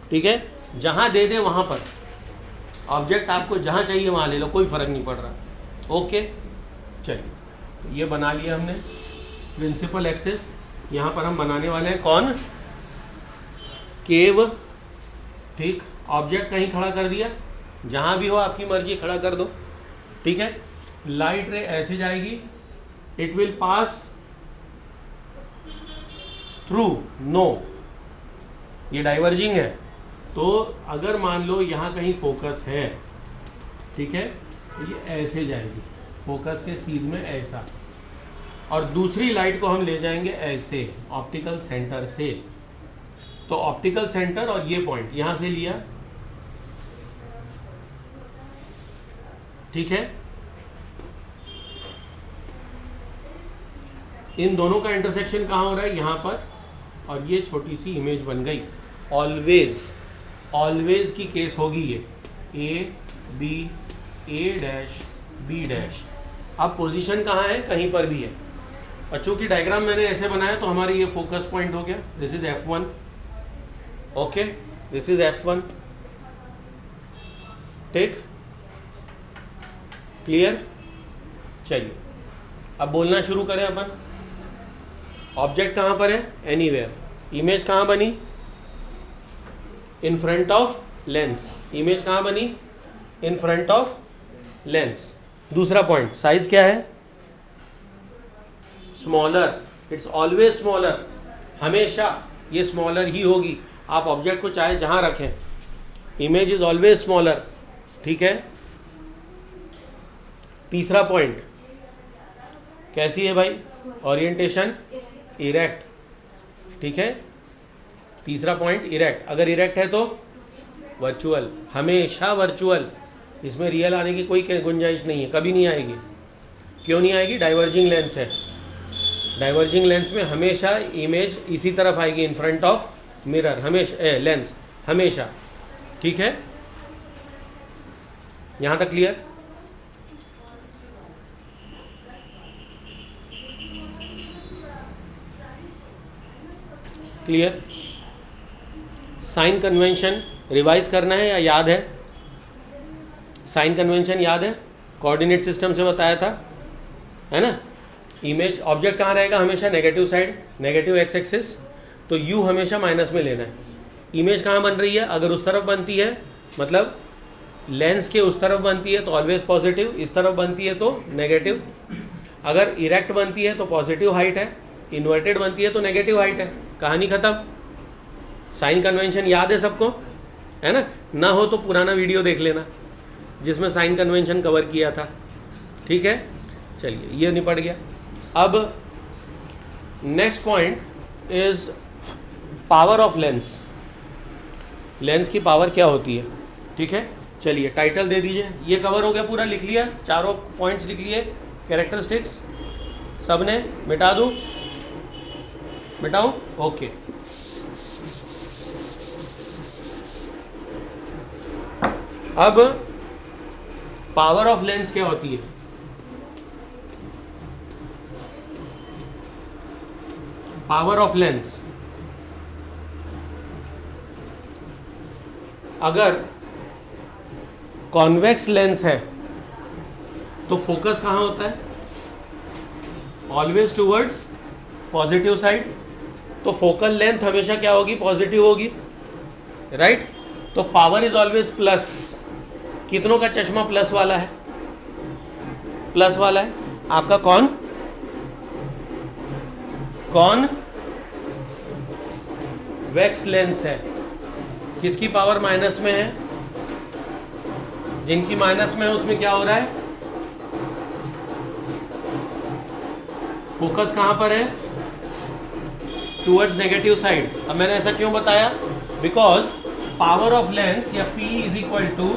ठीक है। जहाँ दे दे वहाँ पर, ऑब्जेक्ट आपको जहाँ चाहिए वहाँ ले लो, कोई फ़र्क नहीं पड़ रहा। ओके, चलिए, ये बना लिया हमने प्रिंसिपल एक्सिस। यहाँ पर हम बनाने वाले हैं कौन, केव, ठीक। ऑब्जेक्ट कहीं खड़ा कर दिया, जहाँ भी हो आपकी मर्जी खड़ा कर दो, ठीक है। लाइट रे ऐसे जाएगी, it will pass through no, ये डाइवर्जिंग है। तो अगर मान लो यहाँ कहीं फोकस है, ठीक है, तो ये ऐसे जाएगी फोकस के सीध में ऐसा, और दूसरी लाइट को हम ले जाएंगे ऐसे ऑप्टिकल सेंटर से। तो ऑप्टिकल सेंटर और ये पॉइंट यहाँ से लिया, ठीक है। इन दोनों का इंटरसेक्शन कहाँ हो रहा है, यहाँ पर, और ये छोटी सी इमेज बन गई। ऑलवेज, ऑलवेज की केस होगी ये, A B, A dash B dash. अब पोजीशन कहाँ है, कहीं पर भी है। और चूंकि डायग्राम मैंने ऐसे बनाया तो हमारी ये फोकस पॉइंट हो गया, this is F1, okay, this is F1, ठीक, क्लियर। चलिए, अब बोलना शुरू करें अपन। ऑब्जेक्ट कहाँ पर है, एनीवेयर। इमेज कहाँ बनी, इन फ्रंट ऑफ लेंस, इमेज कहाँ बनी, इन फ्रंट ऑफ लेंस। दूसरा पॉइंट, साइज क्या है, स्मॉलर, इट्स ऑलवेज स्मॉलर, हमेशा ये स्मॉलर ही होगी, आप ऑब्जेक्ट को चाहे जहां रखें, इमेज इज ऑलवेज स्मॉलर, ठीक है। तीसरा पॉइंट कैसी है भाई, ओरिएंटेशन इरेक्ट, ठीक है। तीसरा पॉइंट इरेक्ट, अगर इरेक्ट है तो वर्चुअल, हमेशा वर्चुअल, इसमें रियल आने की कोई गुंजाइश नहीं है, कभी नहीं आएगी। क्यों नहीं आएगी, डाइवर्जिंग लेंस है, डाइवर्जिंग लेंस में हमेशा इमेज इसी तरफ आएगी, इन फ्रंट ऑफ मिरर, हमेशा लेंस, हमेशा, ठीक है। यहां तक clear. Clear. Sign convention revise करना है या याद है, साइन कन्वेंशन याद है, कोऑर्डिनेट सिस्टम से बताया था, है ना। इमेज ऑब्जेक्ट कहाँ रहेगा, हमेशा negative side, negative x axis, तो यू हमेशा माइनस में लेना है। इमेज कहाँ बन रही है, अगर उस तरफ बनती है मतलब लेंस के उस तरफ बनती है तो ऑलवेज पॉजिटिव, इस तरफ बनती है तो नेगेटिव। अगर इरेक्ट बनती है तो पॉजिटिव हाइट है, इन्वर्टेड बनती है तो नेगेटिव हाइट है, कहानी खत्म। साइन कन्वेंशन याद है सबको, है ना, ना हो तो पुराना वीडियो देख लेना जिसमें साइन कन्वेंशन कवर किया था, ठीक है। चलिए ये निपट गया। अब next point is power of lens, lens की पावर क्या होती है, ठीक है। चलिए टाइटल दे दीजिए, ये कवर हो गया पूरा, लिख लिया, चारों पॉइंट्स लिख लिए, कैरेक्टरिस्टिक्स सबने, मिटा दूँ, मिटाऊँ, ओके। अब पावर ऑफ लेंस क्या होती है, पावर ऑफ लेंस, अगर कॉन्वेक्स लेंस है तो फोकस कहाँ होता है, ऑलवेज टूवर्ड्स पॉजिटिव साइड, तो फोकल लेंथ हमेशा क्या होगी, पॉजिटिव होगी, राइट। तो पावर इज ऑलवेज प्लस, कितनों का चश्मा प्लस वाला है, प्लस वाला है, आपका कौन वैक्स लेंस है, किसकी पावर माइनस में है, जिनकी माइनस में है उसमें क्या हो रहा है, फोकस कहां पर है, टूवर्ड्स नेगेटिव साइड। अब मैंने ऐसा क्यों बताया, बिकॉज पावर ऑफ लेंस या P is equal to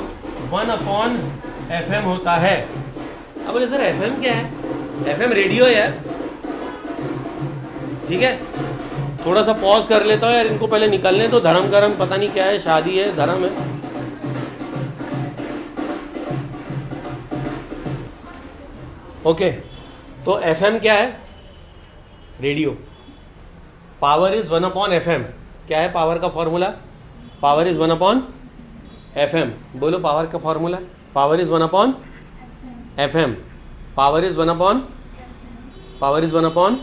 1/FM होता है। अब बोले सर FM क्या है, FM रेडियो है यार, ठीक है। थोड़ा सा पॉज कर लेता हूँ यार, इनको पहले निकलने तो, धर्म करम पता नहीं क्या है, शादी है, धर्म है। ओके, तो FM क्या है, रेडियो, पावर इज 1/FM, क्या है पावर का फॉर्मूला, पावर इज 1/FM, बोलो पावर का formula, power is 1/FM, power is 1/, power is 1/,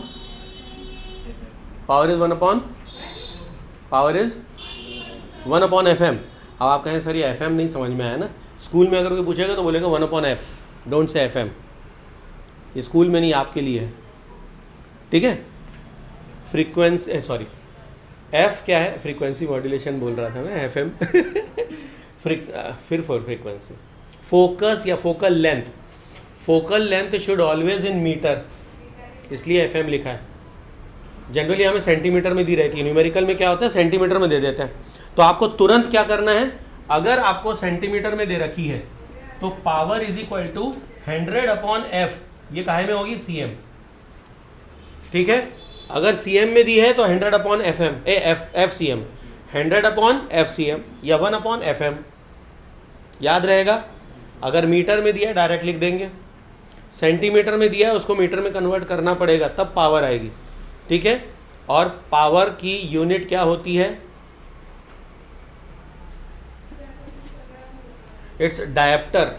power is 1/, power is 1/FM। अब आप कहें सर ये FM नहीं समझ में आया ना, स्कूल में अगर कोई पूछेगा तो बोलेगा 1/F, डोंट से FM, ये स्कूल में नहीं आपके लिए है, ठीक है। फ्रीक्वेंसी, सॉरी F क्या है, फ्रीक्वेंसी मॉड्यूलेशन बोल रहा था मैं, FM फिर फॉर फ्रीक्वेंसी, फोकस या focal length, focal length should always in metre, इसलिए FM लिखा है। जनरली हमें सेंटीमीटर में दी रहती है, न्यूमेरिकल में क्या होता है सेंटीमीटर में दे देते हैं। तो आपको तुरंत क्या करना है, अगर आपको सेंटीमीटर में दे रखी है तो power is equal to 100/F, ये काहे में होगी, CM, ठीक है। अगर CM में दी है तो 100/FM, FCM, 100/FCM या 1/FM, याद रहेगा। अगर मीटर में दिया है डायरेक्ट लिख देंगे, सेंटीमीटर में दिया है उसको मीटर में कन्वर्ट करना पड़ेगा तब पावर आएगी, ठीक है। और पावर की यूनिट क्या होती है, इट्स डायप्टर,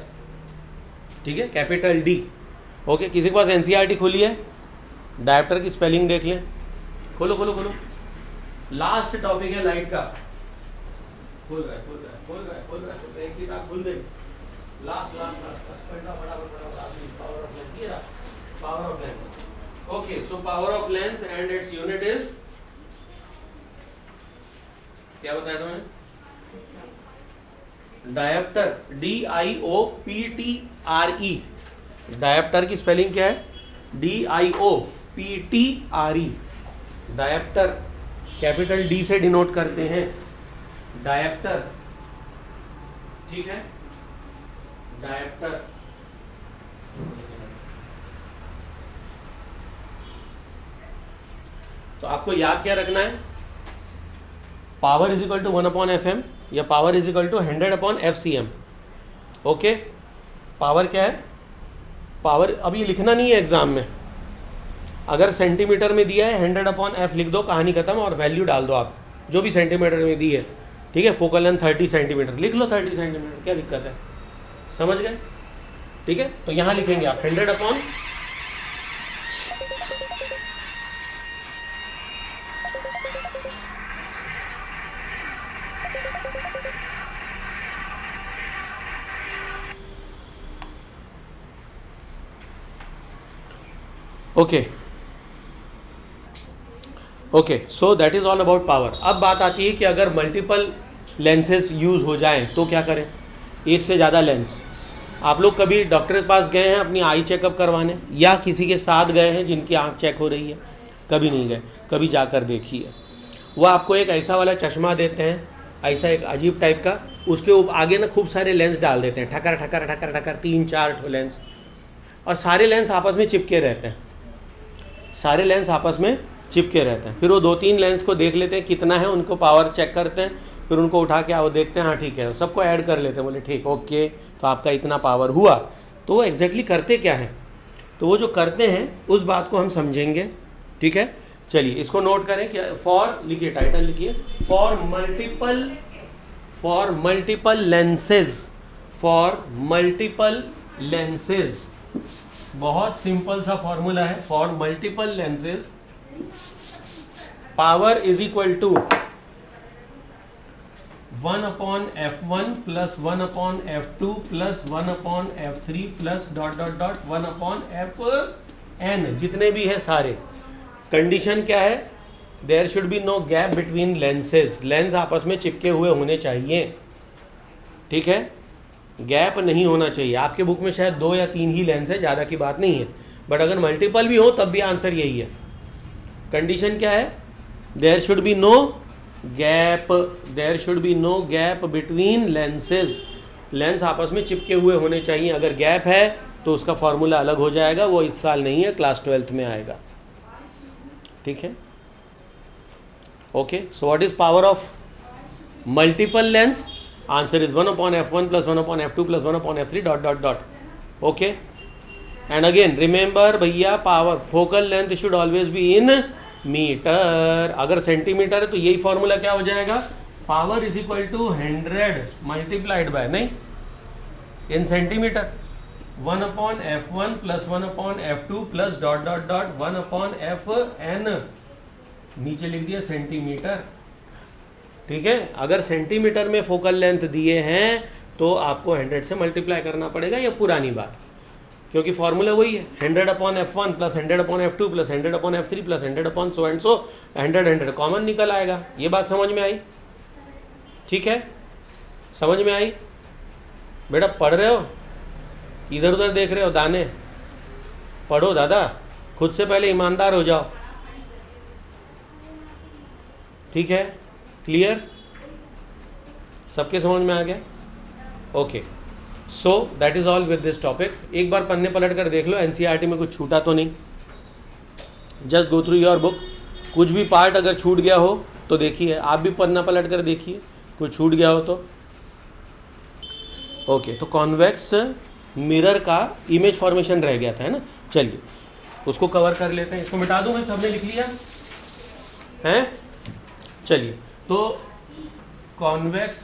ठीक है, कैपिटल D, ओके। किसी के पास NCERT खुली है, डायप्टर की स्पेलिंग देख लें, खोलो खोलो खोलो, लास्ट टॉपिक है लाइट का, खोल रहा है, एक ही दाग खुल गई, लास्ट पावर ऑफ लेंस, ये रहा power of lens. Okay, so power of lens and its unit is, क्या बताया तुमने? Dioptre, DIOPTRE। डायप्टर की स्पेलिंग क्या है? DIOPTRE। डायप्टर कैपिटल D से डिनोट करते हैं, डायप्टर, ठीक है, डायप्टर। तो आपको याद क्या रखना है? Power is equal to 1/FM या power is equal to 100/FCM। Okay, power क्या है? पावर अब ये लिखना नहीं है एग्जाम में, अगर सेंटीमीटर में दिया है 100/F लिख दो, कहानी खत्म, और वैल्यू डाल दो आप जो भी सेंटीमीटर में दी है, ठीक है। फोकल लेंथ 30 सेंटीमीटर लिख लो, 30 सेंटीमीटर, क्या दिक्कत है? समझ गए? ठीक है, तो यहाँ लिखेंगे आप 100/, okay, so that is all about power. अब बात आती है कि अगर मल्टीपल लेंसेज यूज़ हो जाएं तो क्या करें? एक से ज़्यादा लेंस। आप लोग कभी डॉक्टर के पास गए हैं अपनी आई चेकअप करवाने, या किसी के साथ गए हैं जिनकी आँख चेक हो रही है? कभी नहीं गए, कभी जाकर देखिए। वो आपको एक ऐसा वाला चश्मा देते हैं, ऐसा एक अजीब टाइप का, उसके आगे ना खूब सारे लेंस डाल देते हैं, ठकर ठकर ठकर ठकर, 3-4 लेंस, और सारे लेंस आपस में चिपके रहते हैं, सारे लेंस आपस में चिपके रहते हैं। फिर वो 2-3 लेंस को देख लेते हैं कितना है, उनको पावर चेक करते हैं, फिर उनको उठा के वो देखते हैं, हाँ ठीक है, सबको ऐड कर लेते हैं, बोले ठीक, ओके, तो आपका इतना पावर हुआ। तो वो एग्जैक्टली करते क्या है? तो वो जो करते हैं उस बात को हम समझेंगे, ठीक है। चलिए इसको नोट करें कि फॉर, लिखिए, टाइटल लिखिए, फॉर मल्टीपल लेंसेज, बहुत सिंपल सा फॉर्मूला है। For multiple lenses power is equal to 1/F1 plus 1/F2 plus 1/F3 plus ... 1/Fn, जितने भी है सारे। कंडीशन क्या है? There should be no gap between lenses, lens आपस में चिपके हुए होने चाहिए, ठीक है, गैप नहीं होना चाहिए। आपके बुक में शायद 2 या 3 ही लेंस है, ज़्यादा की बात नहीं है, बट अगर मल्टीपल भी हो तब भी आंसर यही है। कंडीशन क्या है? There should be no gap between lenses, lens आपस में चिपके हुए होने चाहिए। अगर गैप है तो उसका फॉर्मूला अलग हो जाएगा, वो इस साल नहीं है, क्लास 12th में आएगा, ठीक है। Okay, so what is power of multiple lens? Answer is 1/F1 plus 1/F2 plus 1/F3 ... okay, and again remember भैया, power focal length should always be in metre. अगर सेंटीमीटर है तो यही फॉर्मूला क्या हो जाएगा? Power is equal to 100 multiplied by, नहीं, in centimetre, 1/F1 plus 1/F2 plus ... 1/Fn, नीचे लिख दिया सेंटीमीटर, ठीक है। अगर सेंटीमीटर में फोकल लेंथ दिए हैं तो आपको 100 से मल्टीप्लाई करना पड़ेगा, ये पुरानी बात, क्योंकि फॉर्मूला वही है, 100/F1 plus 100/F2 plus 100/F3 plus 100 so and so, 100 common निकल आएगा। ये बात समझ में आई? ठीक है, समझ में आई? बेटा पढ़ रहे हो, इधर उधर देख रहे हो दाने? पढ़ो दादा, खुद से पहले ईमानदार हो जाओ, ठीक है। क्लियर? सबके समझ में आ गया? Okay, so that is all with this topic. एक बार पन्ने पलट कर देख लो, एनसीईआरटी में कुछ छूटा तो नहीं। Just go through your book, कुछ भी पार्ट अगर छूट गया हो तो देखिए, आप भी पन्ना पलट कर देखिए, कुछ छूट गया हो तो। ओके, तो कॉन्वेक्स मिरर का इमेज फॉर्मेशन रह गया था, है ना। चलिए उसको कवर कर लेते हैं, इसको मिटा दूँ मैं, सबने लिख लिया है? चलिए, तो कॉन्वेक्स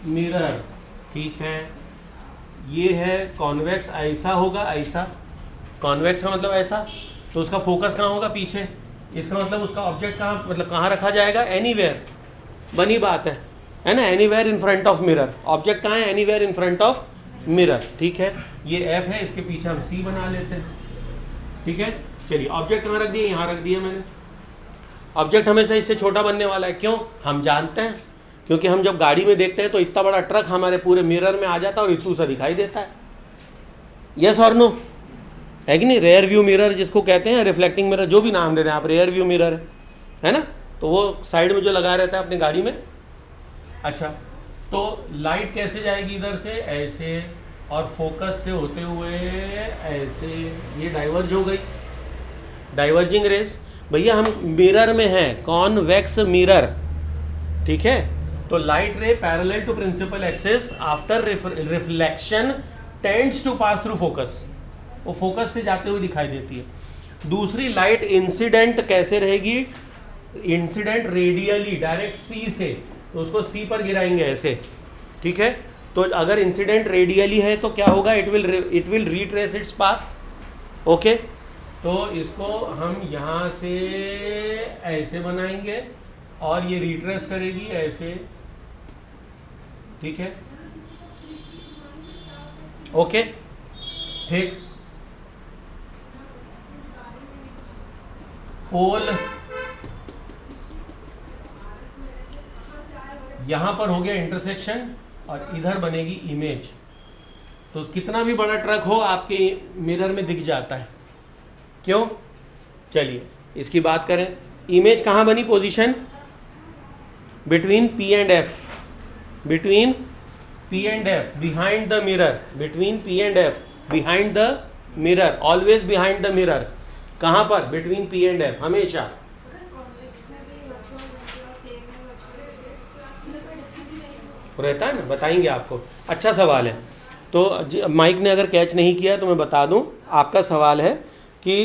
मिरर, ठीक है, ये है कॉन्वेक्स, ऐसा होगा, ऐसा कॉन्वेक्स का मतलब ऐसा, तो उसका फोकस कहाँ होगा? पीछे। इसका मतलब उसका ऑब्जेक्ट कहाँ, मतलब कहाँ रखा जाएगा? एनीवेयर, बनी बात है, है ना, anywhere in front of mirror. Object कहाँ है, anywhere in front of mirror, ठीक है। ये एफ है, इसके पीछे हम सी बना लेते हैं, ठीक है। चलिए ऑब्जेक्ट कहाँ रख दिए, यहाँ रख दिया मैंने। ऑब्जेक्ट हमेशा इससे छोटा बनने वाला है, क्यों, हम जानते हैं, क्योंकि हम जब गाड़ी में देखते हैं तो इतना बड़ा ट्रक हमारे पूरे मिरर में आ जाता है और इतू सा दिखाई देता है। यस और नो, है कि नहीं। रेयर व्यू मिरर जिसको कहते हैं, रिफ्लेक्टिंग मिरर, जो भी नाम दे रहे हैं आप, रेयर व्यू मिरर है ना, तो वो साइड में जो लगा रहता है अपनी गाड़ी में। अच्छा, तो लाइट कैसे जाएगी, इधर से ऐसे और फोकस से होते हुए ऐसे, ये डाइवर्ज हो गई, डाइवर्जिंग रेस। भैया हम मिरर में हैं, कॉन्वेक्स मिरर, ठीक है। तो light ray parallel to principal axis after reflection tends to pass through focus, वो फोकस से जाते हुए दिखाई देती है। दूसरी लाइट इंसिडेंट कैसे रहेगी, इंसिडेंट रेडियली, डायरेक्ट सी से, तो उसको सी पर गिराएंगे ऐसे, ठीक है। तो अगर इंसिडेंट रेडियली है तो क्या होगा, it will retrace its path, okay. तो इसको हम यहाँ से ऐसे बनाएंगे और ये रिट्रेस करेगी ऐसे, ठीक है, ओके, ठीक। पोल यहां पर हो गया इंटरसेक्शन और इधर बनेगी इमेज। तो कितना भी बड़ा ट्रक हो आपके मिरर में दिख जाता है, क्यों। चलिए इसकी बात करें, इमेज कहां बनी, position between P and F, between P and F, behind the mirror, between P and F, behind the mirror, always behind the mirror. कहां पर, बिटवीन पी एंड एफ, हमेशा। रहता है ना, बताएंगे आपको। अच्छा सवाल है, तो माइक ने अगर कैच नहीं किया तो मैं बता दूं, आपका सवाल है कि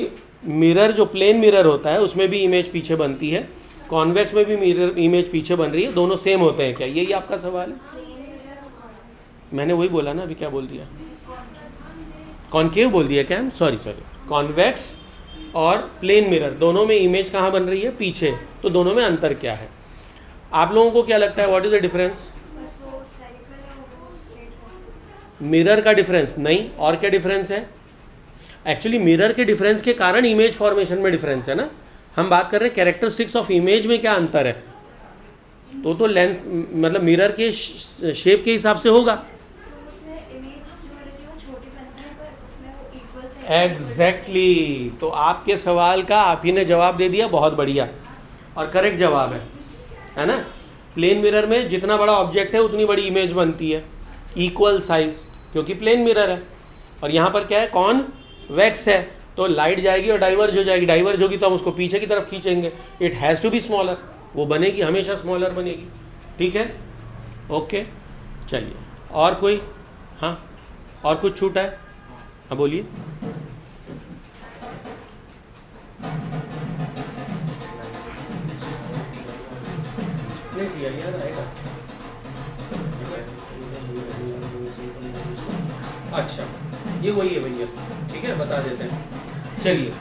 मिरर जो प्लेन मिरर होता है उसमें भी इमेज पीछे बनती है, कॉन्वेक्स में भी मिरर इमेज पीछे बन रही है, दोनों सेम होते हैं क्या, यही आपका सवाल है। मैंने वही बोला ना, अभी क्या बोल दिया, कॉन्केव बोल दिया क्या, सॉरी, कॉन्वेक्स और प्लेन मिरर दोनों में इमेज कहाँ बन रही है, पीछे। तो दोनों में अंतर क्या है, आप लोगों को क्या लगता है, what is the difference. Mirror का डिफरेंस नहीं, और क्या डिफरेंस है, एक्चुअली मिरर के डिफरेंस के कारण इमेज फॉर्मेशन में डिफरेंस है ना। हम बात कर रहे हैं कैरेक्टरिस्टिक्स ऑफ इमेज में क्या अंतर है, तो लेंस मतलब मिरर के शेप के हिसाब से होगा। एग्जैक्टली तो आपके सवाल का आप ही ने जवाब दे दिया, बहुत बढ़िया और करेक्ट जवाब है ना। प्लेन मिरर में जितना बड़ा ऑब्जेक्ट है उतनी बड़ी इमेज बनती है, इक्वल साइज, क्योंकि प्लेन मिरर है। और यहाँ पर क्या है, कॉन्वेक्स है, तो लाइट जाएगी और डाइवर्ज हो जाएगी, डाइवर्ज होगी तो हम उसको पीछे की तरफ खींचेंगे, it has to be smaller, वो बनेगी हमेशा स्मॉलर बनेगी, ठीक है, ओके। चलिए और कोई, हाँ और कुछ छूटा है, हाँ बोलिए। नहीं किया यार, आएगा। अच्छा ये वही है भैया, ठीक है, बता देते हैं। चलिए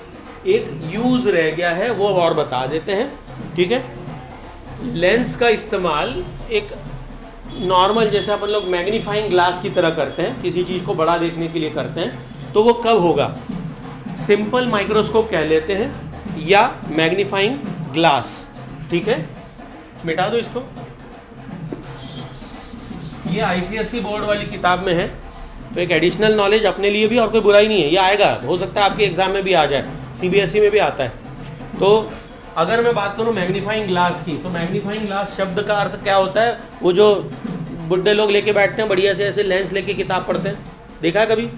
एक यूज रह गया है वो और बता देते हैं, ठीक है। लेंस का इस्तेमाल एक नॉर्मल, जैसे अपन लोग मैग्नीफाइंग ग्लास की तरह करते हैं, किसी चीज़ को बड़ा देखने के लिए करते हैं, तो वो कब होगा, सिंपल माइक्रोस्कोप कह लेते हैं या मैग्नीफाइंग ग्लास, ठीक है। मिटा दो इसको, ये आईसीएसई बोर्ड वाली किताब में है, तो एक एडिशनल नॉलेज अपने लिए भी, और कोई बुराई नहीं है, ये आएगा, हो सकता है आपके एग्जाम में भी आ जाए, सीबीएसई में भी आता है। तो अगर मैं बात करूं मैग्नीफाइंग ग्लास की, तो मैग्नीफाइंग ग्लास शब्द का अर्थ क्या होता है, वो जो बुढ़े लोग लेके बैठते हैं बढ़िया से ऐसे लेंस लेके किताब पढ़ते हैं, देखा है कभी,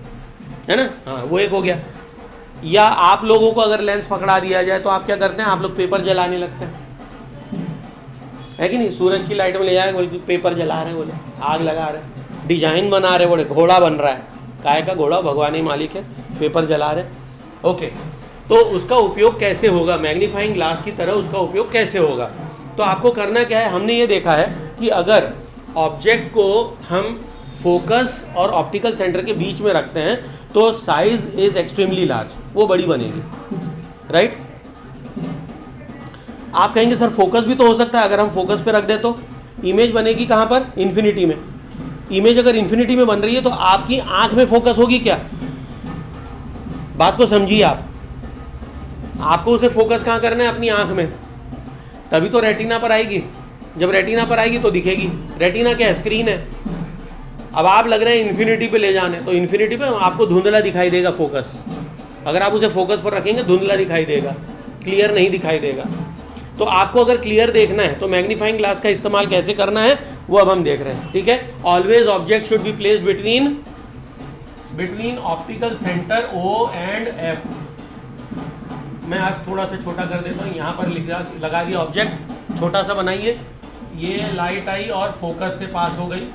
है ना, हाँ वो एक हो गया। या आप लोगों को अगर लेंस पकड़ा दिया जाए तो आप क्या करते हैं, आप लोग पेपर जलाने लगते हैं, है कि नहीं, सूरज की लाइट में ले जाए, बोले पेपर जला रहे हैं, बोले आग लगा रहे हैं, डिजाइन बना रहे, बोले घोड़ा बन रहा है, काय का घोड़ा, भगवान ही मालिक है, पेपर जला रहे, ओके। तो उसका उपयोग कैसे होगा, मैग्नीफाइंग ग्लास की तरह उसका उपयोग कैसे होगा, तो आपको करना क्या है, हमने ये देखा है कि अगर ऑब्जेक्ट को हम फोकस और ऑप्टिकल सेंटर के बीच में रखते हैं तो साइज इज एक्सट्रीमली लार्ज, वो बड़ी बनेगी, राइट। आप कहेंगे सर फोकस भी तो हो सकता है, अगर हम फोकस पे रख दें तो इमेज बनेगी कहाँ पर? इन्फिनिटी में। इमेज अगर इन्फिनिटी में बन रही है तो आपकी आंख में फोकस होगी क्या? बात को समझिए आप। आपको उसे फोकस कहाँ करना है? अपनी आंख में, तभी तो रेटिना पर आएगी। जब रेटिना पर आएगी तो दिखेगी। रेटिना क्या है? स्क्रीन है। अब आप लग रहे हैं इन्फिनिटी पे ले जाने, तो इन्फिनिटी पे आपको धुंधला दिखाई देगा फोकस। अगर आप उसे फोकस पर रखेंगे धुंधला दिखाई देगा, क्लियर नहीं दिखाई देगा। तो आपको अगर क्लियर देखना है तो मैग्नीफाइंग ग्लास का इस्तेमाल कैसे करना है वो अब हम देख रहे हैं, ठीक है। Always object should be placed between optical centre O and F। मैं F थोड़ा सा छोटा कर देता हूँ, यहाँ पर लगा दिया ऑब्जेक्ट, छोटा सा बनाइए। ये लाइट आई और फोकस से पास हो गई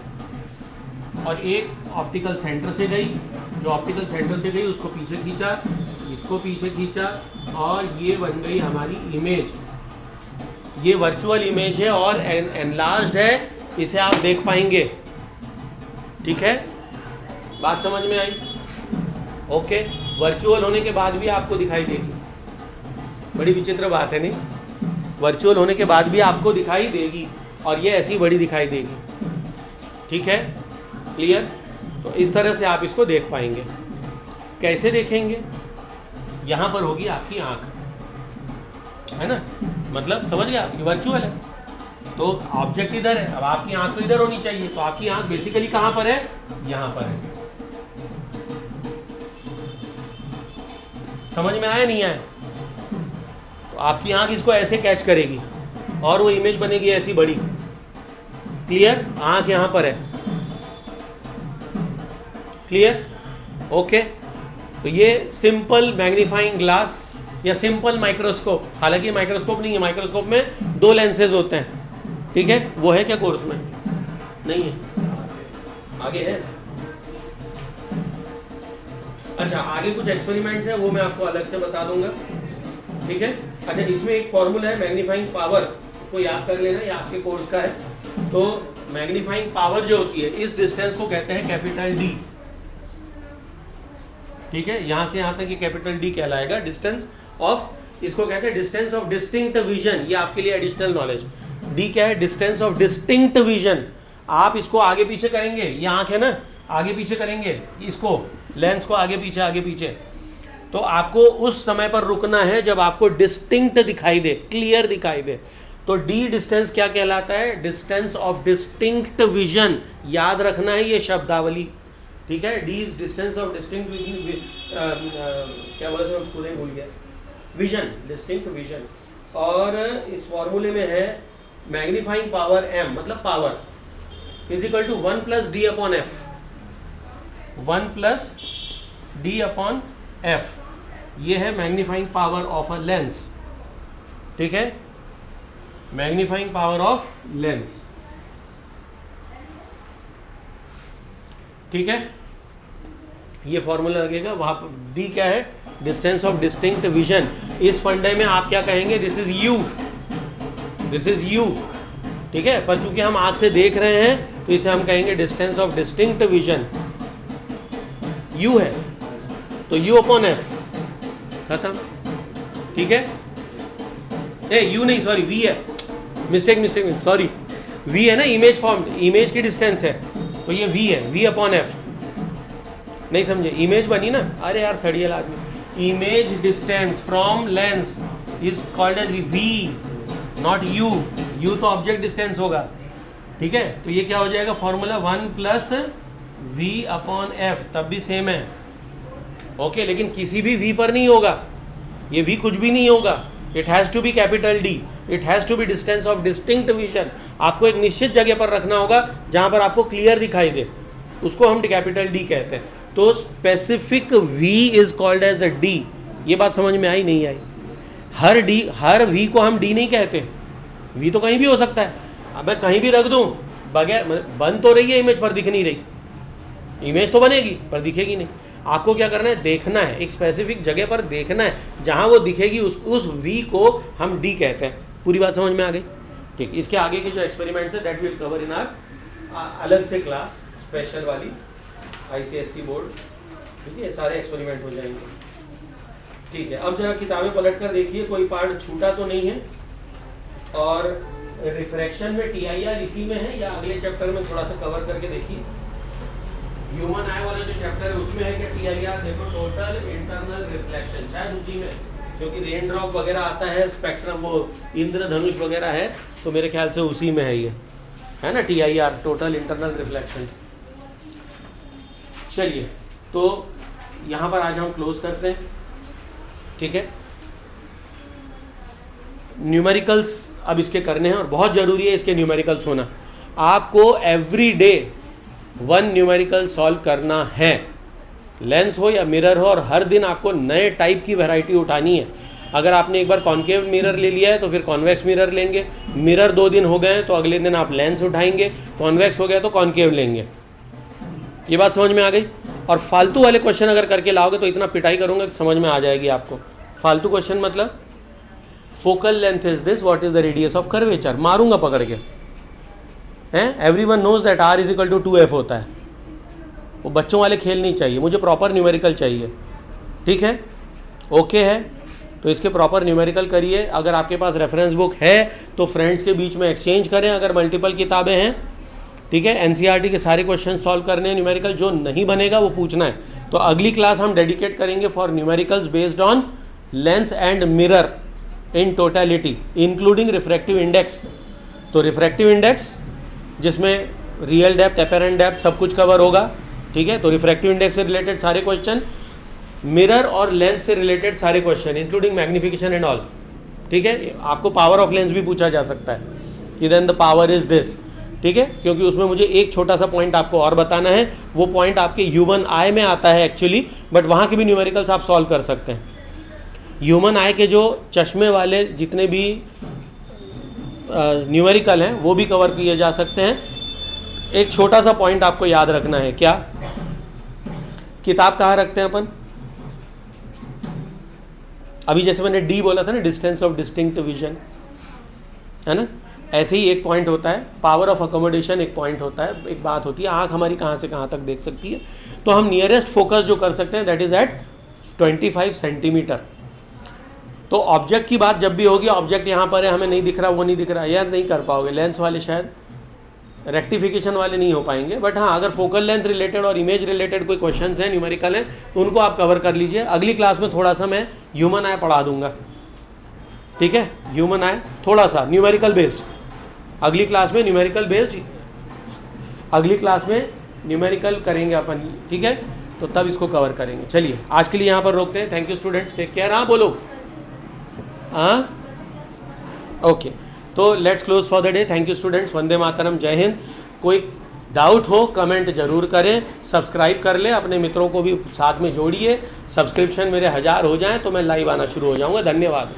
और एक ऑप्टिकल सेंटर से गई, जो ऑप्टिकल सेंटर से गई उसको पीछे खींचा, इसको पीछे खींचा और ये बन गई हमारी इमेज। ये वर्चुअल इमेज है और एनलार्ज्ड है, इसे आप देख पाएंगे, ठीक है। बात समझ में आई? ओके। वर्चुअल होने के बाद भी आपको दिखाई देगी, बड़ी विचित्र बात है नहीं? वर्चुअल होने के बाद भी आपको दिखाई देगी और ये ऐसी बड़ी दिखाई देगी, ठीक है, क्लियर। तो इस तरह से आप इसको देख पाएंगे। कैसे देखेंगे? यहाँ पर होगी आपकी आँख, है ना, मतलब समझ गया, ये वर्चुअल है तो ऑब्जेक्ट इधर है, अब आपकी आंख तो इधर होनी चाहिए, तो आपकी आंख बेसिकली कहां पर है? यहां पर है। समझ में आया नहीं आया? तो आपकी आंख इसको ऐसे कैच करेगी और वो इमेज बनेगी ऐसी बड़ी, क्लियर। आंख यहां पर है, क्लियर, ओके। तो ये सिंपल मैग्नीफाइंग ग्लास या सिंपल माइक्रोस्कोप, हालांकि माइक्रोस्कोप नहीं है, माइक्रोस्कोप में 2 लेंसेज होते हैं, ठीक है। वो है क्या कोर्स में? नहीं है, आगे है। अच्छा, आगे कुछ एक्सपेरिमेंट्स है वो मैं आपको अलग से बता दूंगा, ठीक है। अच्छा, इसमें एक फॉर्मूला है मैग्नीफाइंग पावर, उसको याद कर लेना, ये आपके कोर्स का है। तो मैग्नीफाइंग पावर जो होती है, इस डिस्टेंस को कहते हैं कैपिटल डी, ठीक है। यहां से यहां तक ये कैपिटल डी कहलाएगा, डिस्टेंस ऑफ, इसको कहते हैं डिस्टेंस ऑफ डिस्टिंक्ट विजन। ये आपके लिए एडिशनल नॉलेज। डी क्या है? Distance of distinct vision. आप इसको आगे पीछे करेंगे, ये आंख है ना, आगे पीछे करेंगे इसको, लेंस को आगे पीछे, तो आपको उस समय पर रुकना है जब आपको डिस्टिंक्ट दिखाई दे, क्लियर दिखाई दे। तो डी डिस्टेंस क्या कहलाता है? Distance of distinct vision. याद रखना है ये शब्दावली, ठीक है। D is distance of distinct क्या बोला था, मैं खुद ही भूल गया, विजन, डिस्टिंक्ट विजन। और इस फॉर्मूले में है मैग्नीफाइंग पावर m, मतलब power is equal to 1 plus D upon F, 1 plus D upon F. ये है magnifying power of a lens, ठीक है, मैग्नीफाइंग पावर ऑफ लेंस, ठीक है। ये फॉर्मूला लगेगा वहां पर। डी क्या है? Distance of distinct vision. इस फंडे में आप क्या कहेंगे? This is you, this is you, ठीक है। पर चूंकि हम आंख से देख रहे हैं तो इसे हम कहेंगे distance of distinct vision. You है तो यू अपॉन एफ, खत्म, ठीक है। ए यू नहीं, सॉरी वी है, मिस्टेक, सॉरी, वी है ना, इमेज फॉर्म, इमेज की डिस्टेंस है तो ये वी है, वी अपॉन एफ। नहीं समझे? इमेज बनी ना, अरे यार सड़ियल आदमी। Image distance from lens is called as V, not U. U तो ऑब्जेक्ट डिस्टेंस होगा, ठीक है। तो ये क्या हो जाएगा formula? 1 plus V upon F, तब भी सेम है, ओके। लेकिन किसी भी वी पर नहीं होगा, ये वी कुछ भी नहीं होगा। It has to be capital D, it has to be distance of distinct vision. आपको एक निश्चित जगह पर रखना होगा जहाँ पर आपको क्लियर दिखाई दे, उसको हम कैपिटल डी कहते हैं। तो specific V is called as a D. ये बात समझ में आई नहीं आई? हर वी को हम डी नहीं कहते, वी तो कहीं भी हो सकता है। अब मैं कहीं भी रख दूं, बगैर बन तो रही है इमेज पर दिख नहीं रही, इमेज तो बनेगी पर दिखेगी नहीं। आपको क्या करना है? देखना है, एक स्पेसिफिक जगह पर देखना है, जहां वो दिखेगी उस वी को हम डी कहते हैं। पूरी बात समझ में आ गई? ठीक। इसके आगे के जो एक्सपेरिमेंट्स है that will cover in our अलग से क्लास, स्पेशल वाली ICSE बोर्ड, ठीक है। सारे एक्सपेरिमेंट हो जाएंगे, ठीक है। अब जरा किताबें पलट कर देखिए, कोई पार्ट छूटा तो नहीं है। और रिफ्रैक्शन में TIR इसी में है या अगले चैप्टर में थोड़ा सा कवर करके देखिए। ह्यूमन आई वाला जो चैप्टर है उसमें है क्या TIR? देखो टोटल इंटरनल रिफ्लेक्शन, शायद उसी में, क्योंकि रेन ड्रॉप वगैरह आता है, स्पेक्ट्रम वो इंद्रधनुष वगैरह है, तो मेरे ख्याल से उसी में है ये, है ना, TIR टोटल इंटरनल रिफ्लेक्शन। चलिए तो यहाँ पर आज हम क्लोज करते हैं, ठीक है। न्यूमेरिकल्स अब इसके करने हैं और बहुत ज़रूरी है इसके न्यूमेरिकल्स होना। आपको एवरी डे 1 न्यूमेरिकल सॉल्व करना है, लेंस हो या मिरर हो, और हर दिन आपको नए टाइप की वैरायटी उठानी है। अगर आपने एक बार कॉन्केव मिरर ले लिया है तो फिर कॉन्वेक्स मिरर लेंगे, मिरर 2 दिन हो गए तो अगले दिन आप लेंस उठाएंगे, कॉन्वेक्स हो गया तो कॉन्केव लेंगे। ये बात समझ में आ गई? और फालतू वाले क्वेश्चन अगर करके लाओगे तो इतना पिटाई करूँगा कि समझ में आ जाएगी आपको। फालतू क्वेश्चन मतलब focal length is this, what is the radius of curvature, मारूंगा पकड़ के, हैं। Everyone knows that R = 2F होता है। वो बच्चों वाले खेल नहीं चाहिए, मुझे प्रॉपर न्यूमेरिकल चाहिए, ठीक है, ओके है। तो इसके प्रॉपर न्यूमेरिकल करिए। अगर आपके पास रेफरेंस बुक है तो फ्रेंड्स के बीच में एक्सचेंज करें, अगर मल्टीपल किताबें हैं, ठीक है। NCERT के सारे क्वेश्चन सॉल्व करने हैं न्यूमेरिकल, जो नहीं बनेगा वो पूछना है। तो अगली क्लास हम डेडिकेट करेंगे for numericals based on lens and mirror in totality including refractive index. तो रिफ्रैक्टिव इंडेक्स जिसमें रियल डेप्थ, अपेरेंट डेप्थ सब कुछ कवर होगा, ठीक है। तो रिफ्रैक्टिव इंडेक्स से रिलेटेड सारे क्वेश्चन, मिरर और लेंस से रिलेटेड सारे question including magnification and all, ठीक है। आपको पावर ऑफ लेंस भी पूछा जा सकता है कि then the power is this, ठीक है, क्योंकि उसमें मुझे एक छोटा सा पॉइंट आपको और बताना है। वो पॉइंट आपके ह्यूमन आई में आता है एक्चुअली, बट वहाँ के भी न्यूमेरिकल्स आप सॉल्व कर सकते हैं। ह्यूमन आई के जो चश्मे वाले जितने भी न्यूमेरिकल हैं वो भी कवर किए जा सकते हैं। एक छोटा सा पॉइंट आपको याद रखना है, क्या? किताब कहाँ रखते हैं अपन? अभी जैसे मैंने D बोला था ना, डिस्टेंस ऑफ डिस्टिंक्ट विजन, है ना, ऐसे ही एक पॉइंट होता है, पावर ऑफ अकोमोडेशन एक पॉइंट होता है, एक बात होती है, आँख हमारी कहाँ से कहाँ तक देख सकती है। तो हम नियरेस्ट फोकस जो कर सकते हैं दैट इज़ एट 25 सेंटीमीटर। तो ऑब्जेक्ट की बात जब भी होगी, ऑब्जेक्ट यहाँ पर है, हमें नहीं दिख रहा, वो नहीं दिख रहा, यार नहीं कर पाओगे। लेंस वाले शायद रेक्टिफिकेशन वाले नहीं हो पाएंगे, बट हाँ अगर फोकल लेंथ रिलेटेड और इमेज रिलेटेड कोई क्वेश्चंस हैं, न्यूमेरिकल हैं, तो उनको आप कवर कर लीजिए। अगली क्लास में थोड़ा सा मैं ह्यूमन आई पढ़ा दूंगा, ठीक है, ह्यूमन आई थोड़ा सा न्यूमेरिकल बेस्ड। अगली क्लास में न्यूमेरिकल बेस्ड, अगली क्लास में न्यूमेरिकल करेंगे अपन, ठीक है, तो तब इसको कवर करेंगे। चलिए आज के लिए यहाँ पर रोकते हैं। Thank you students, take care. हाँ बोलो, हाँ ओके, तो let's close for the day. Thank you students, वंदे मातरम, जय हिंद। कोई डाउट हो कमेंट जरूर करें, सब्सक्राइब कर लें, अपने मित्रों को भी साथ में जोड़िए। सब्सक्रिप्शन मेरे 1000 हो जाएं तो मैं लाइव आना शुरू हो जाऊंगा। धन्यवाद।